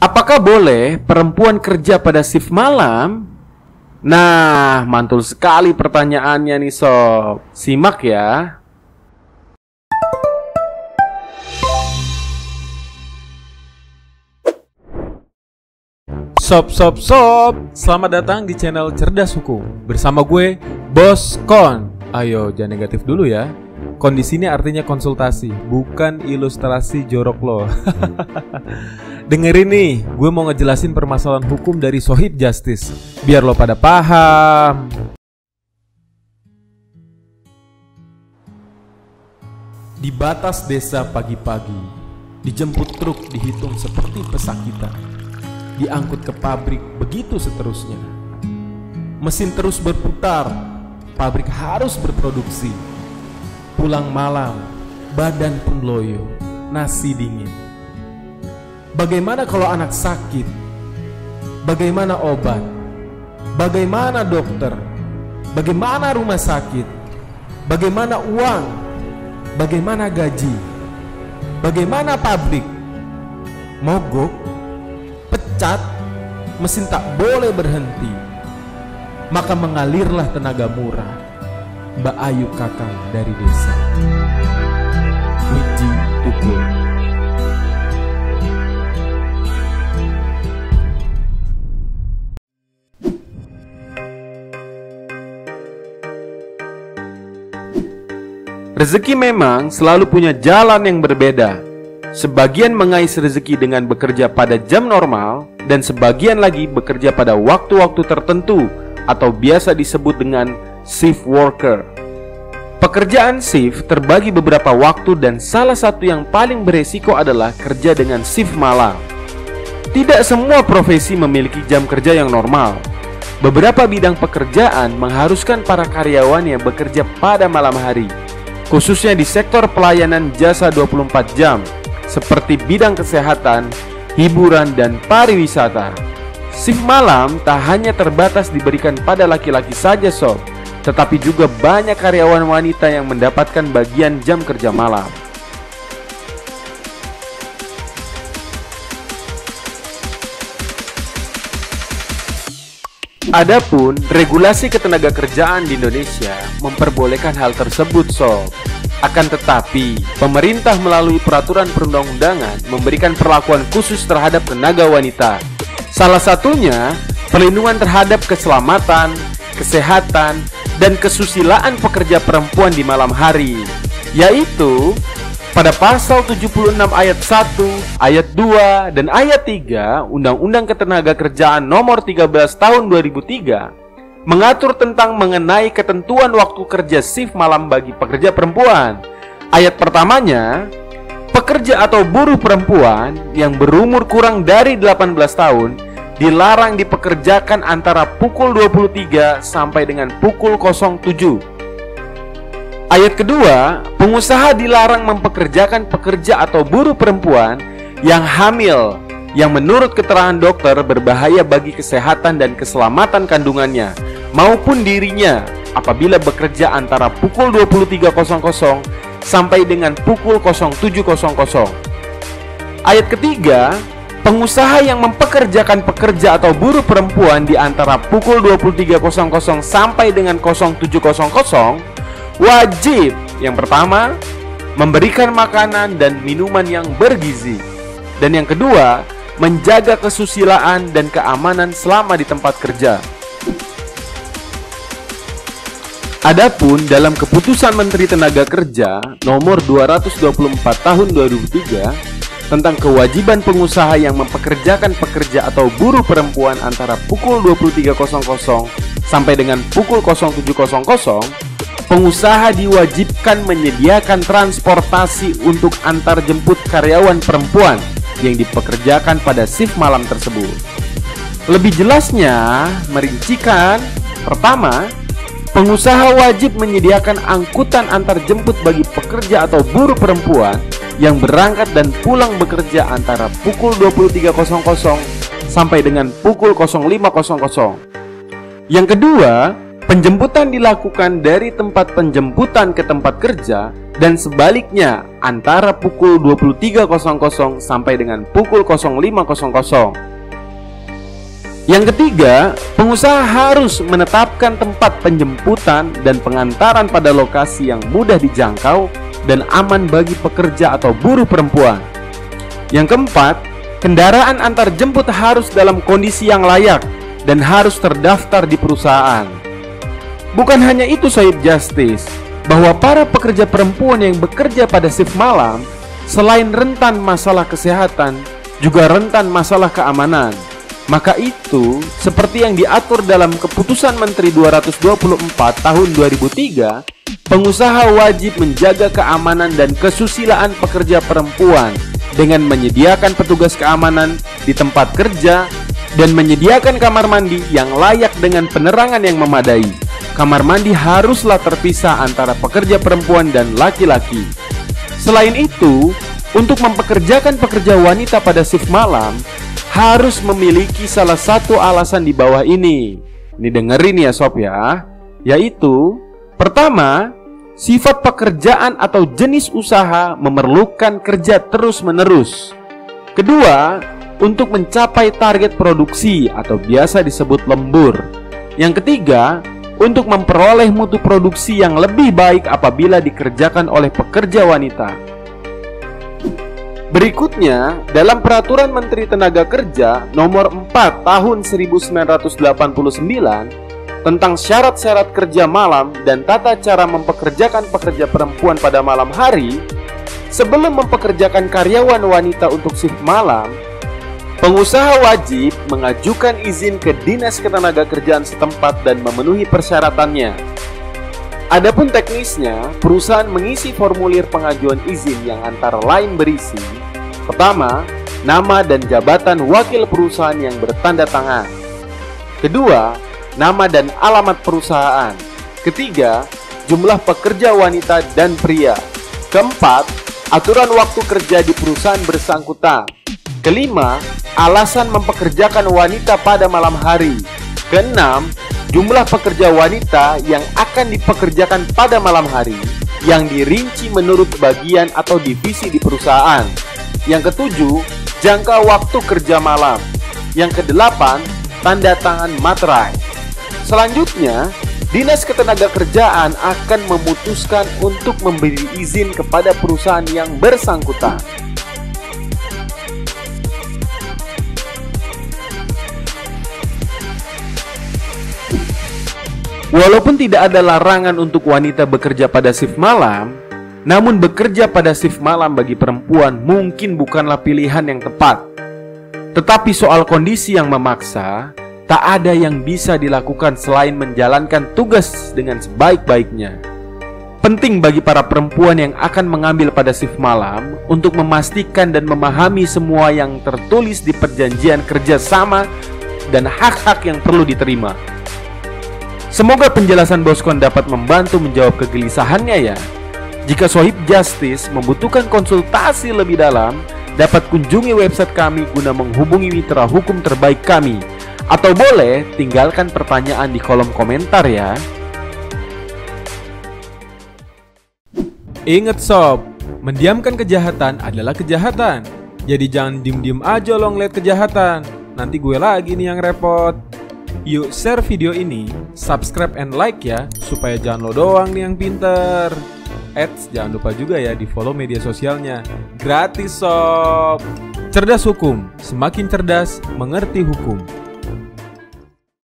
Apakah boleh perempuan kerja pada shift malam? Nah, mantul sekali pertanyaannya nih sob. Simak ya. Sob, selamat datang di channel Cerdas Hukum. Bersama gue, Bos Kon. Ayo, jangan negatif dulu ya. Kondisi ini artinya konsultasi, bukan ilustrasi jorok lo. Dengerin nih, gue mau ngejelasin permasalahan hukum dari Sohib Justice, biar lo pada paham. Di batas desa pagi-pagi, dijemput truk dihitung seperti pesakitan, diangkut ke pabrik, begitu seterusnya. Mesin terus berputar, pabrik harus berproduksi. Pulang malam, badan pun loyo, nasi dingin. Bagaimana kalau anak sakit? Bagaimana obat? Bagaimana dokter? Bagaimana rumah sakit? Bagaimana uang? Bagaimana gaji? Bagaimana pabrik? Mogok? Pecat? Mesin tak boleh berhenti. Maka mengalirlah tenaga murah. Mbak Ayu Kakang dari desa. Wiji Tukul. Rezeki memang selalu punya jalan yang berbeda. Sebagian mengais rezeki dengan bekerja pada jam normal, dan sebagian lagi bekerja pada waktu-waktu tertentu atau biasa disebut dengan shift worker. Pekerjaan shift terbagi beberapa waktu, dan salah satu yang paling beresiko adalah kerja dengan shift malam. Tidak semua profesi memiliki jam kerja yang normal. Beberapa bidang pekerjaan mengharuskan para karyawannya bekerja pada malam hari, khususnya di sektor pelayanan jasa 24 jam, seperti bidang kesehatan, hiburan, dan pariwisata. Shift malam tak hanya terbatas diberikan pada laki-laki saja sob, tetapi juga banyak karyawan wanita yang mendapatkan bagian jam kerja malam. Adapun regulasi ketenagakerjaan di Indonesia memperbolehkan hal tersebut sob. Akan tetapi, pemerintah melalui peraturan perundang-undangan memberikan perlakuan khusus terhadap tenaga wanita. Salah satunya, perlindungan terhadap keselamatan, kesehatan, dan kesusilaan pekerja perempuan di malam hari, yaitu pada pasal 76 ayat 1, ayat 2, dan ayat 3 Undang-Undang Ketenagakerjaan Nomor 13 Tahun 2003 mengatur tentang mengenai ketentuan waktu kerja shift malam bagi pekerja perempuan. Ayat pertamanya, pekerja atau buruh perempuan yang berumur kurang dari 18 tahun dilarang dipekerjakan antara pukul 23 sampai dengan pukul 07. Ayat kedua, pengusaha dilarang mempekerjakan pekerja atau buruh perempuan yang hamil, yang menurut keterangan dokter berbahaya bagi kesehatan dan keselamatan kandungannya maupun dirinya apabila bekerja antara pukul 23.00 sampai dengan pukul 07.00. Ayat ketiga, pengusaha yang mempekerjakan pekerja atau buruh perempuan di antara pukul 23.00 sampai dengan 07.00 wajib, yang pertama, memberikan makanan dan minuman yang bergizi, dan yang kedua, menjaga kesusilaan dan keamanan selama di tempat kerja. Adapun dalam Keputusan Menteri Tenaga Kerja Nomor 224 Tahun 2003 tentang kewajiban pengusaha yang mempekerjakan pekerja atau buruh perempuan antara pukul 23.00 sampai dengan pukul 07.00, pengusaha diwajibkan menyediakan transportasi untuk antar jemput karyawan perempuan yang dipekerjakan pada shift malam tersebut. Lebih jelasnya merincikan, pertama, pengusaha wajib menyediakan angkutan antar jemput bagi pekerja atau buruh perempuan yang berangkat dan pulang bekerja antara pukul 23.00 sampai dengan pukul 05.00. Yang kedua, Penjemputan dilakukan dari tempat penjemputan ke tempat kerja dan sebaliknya antara pukul 23.00 sampai dengan pukul 05.00. Yang ketiga, pengusaha harus menetapkan tempat penjemputan dan pengantaran pada lokasi yang mudah dijangkau dan aman bagi pekerja atau buruh perempuan. Yang keempat, kendaraan antar jemput harus dalam kondisi yang layak dan harus terdaftar di perusahaan. Bukan hanya itu Sohib Justice, bahwa para pekerja perempuan yang bekerja pada shift malam selain rentan masalah kesehatan, juga rentan masalah keamanan. Maka itu, seperti yang diatur dalam Keputusan Menteri 224 tahun 2003, pengusaha wajib menjaga keamanan dan kesusilaan pekerja perempuan dengan menyediakan petugas keamanan di tempat kerja dan menyediakan kamar mandi yang layak dengan penerangan yang memadai. Kamar mandi haruslah terpisah antara pekerja perempuan dan laki-laki. Selain itu, untuk mempekerjakan pekerja wanita pada shift malam harus memiliki salah satu alasan di bawah ini. Ini dengerin ya sob ya. Yaitu, pertama, sifat pekerjaan atau jenis usaha memerlukan kerja terus-menerus. Kedua, untuk mencapai target produksi atau biasa disebut lembur. Yang ketiga, untuk memperoleh mutu produksi yang lebih baik apabila dikerjakan oleh pekerja wanita. Berikutnya, dalam Peraturan Menteri Tenaga Kerja Nomor 4 Tahun 1989 tentang syarat-syarat kerja malam dan tata cara mempekerjakan pekerja perempuan pada malam hari, sebelum mempekerjakan karyawan wanita untuk shift malam, pengusaha wajib mengajukan izin ke Dinas Ketenagakerjaan setempat dan memenuhi persyaratannya. Adapun teknisnya, perusahaan mengisi formulir pengajuan izin yang antara lain berisi: pertama, nama dan jabatan wakil perusahaan yang bertanda tangan. Kedua, nama dan alamat perusahaan. Ketiga, jumlah pekerja wanita dan pria. Keempat, aturan waktu kerja di perusahaan bersangkutan. Kelima, alasan mempekerjakan wanita pada malam hari. Keenam, jumlah pekerja wanita yang akan dipekerjakan pada malam hari yang dirinci menurut bagian atau divisi di perusahaan. Yang ketujuh, jangka waktu kerja malam. Yang kedelapan, tanda tangan materai. Selanjutnya, Dinas Ketenagakerjaan akan memutuskan untuk memberi izin kepada perusahaan yang bersangkutan. Walaupun tidak ada larangan untuk wanita bekerja pada shift malam, namun bekerja pada shift malam bagi perempuan mungkin bukanlah pilihan yang tepat. Tetapi soal kondisi yang memaksa, tak ada yang bisa dilakukan selain menjalankan tugas dengan sebaik-baiknya. Penting bagi para perempuan yang akan mengambil pada shift malam untuk memastikan dan memahami semua yang tertulis di perjanjian kerja sama dan hak-hak yang perlu diterima. Semoga penjelasan Boskon dapat membantu menjawab kegelisahannya ya. Jika Sohib Justice membutuhkan konsultasi lebih dalam, dapat kunjungi website kami guna menghubungi mitra hukum terbaik kami. Atau boleh tinggalkan pertanyaan di kolom komentar ya. Ingat sob, mendiamkan kejahatan adalah kejahatan. Jadi jangan diem-diem aja lo ngeliat kejahatan. Nanti gue lagi nih yang repot. Yuk share video ini, subscribe and like ya, supaya jangan lo doang nih yang pinter. Jangan lupa juga ya di follow media sosialnya. Gratis sob. Cerdas hukum, semakin cerdas mengerti hukum.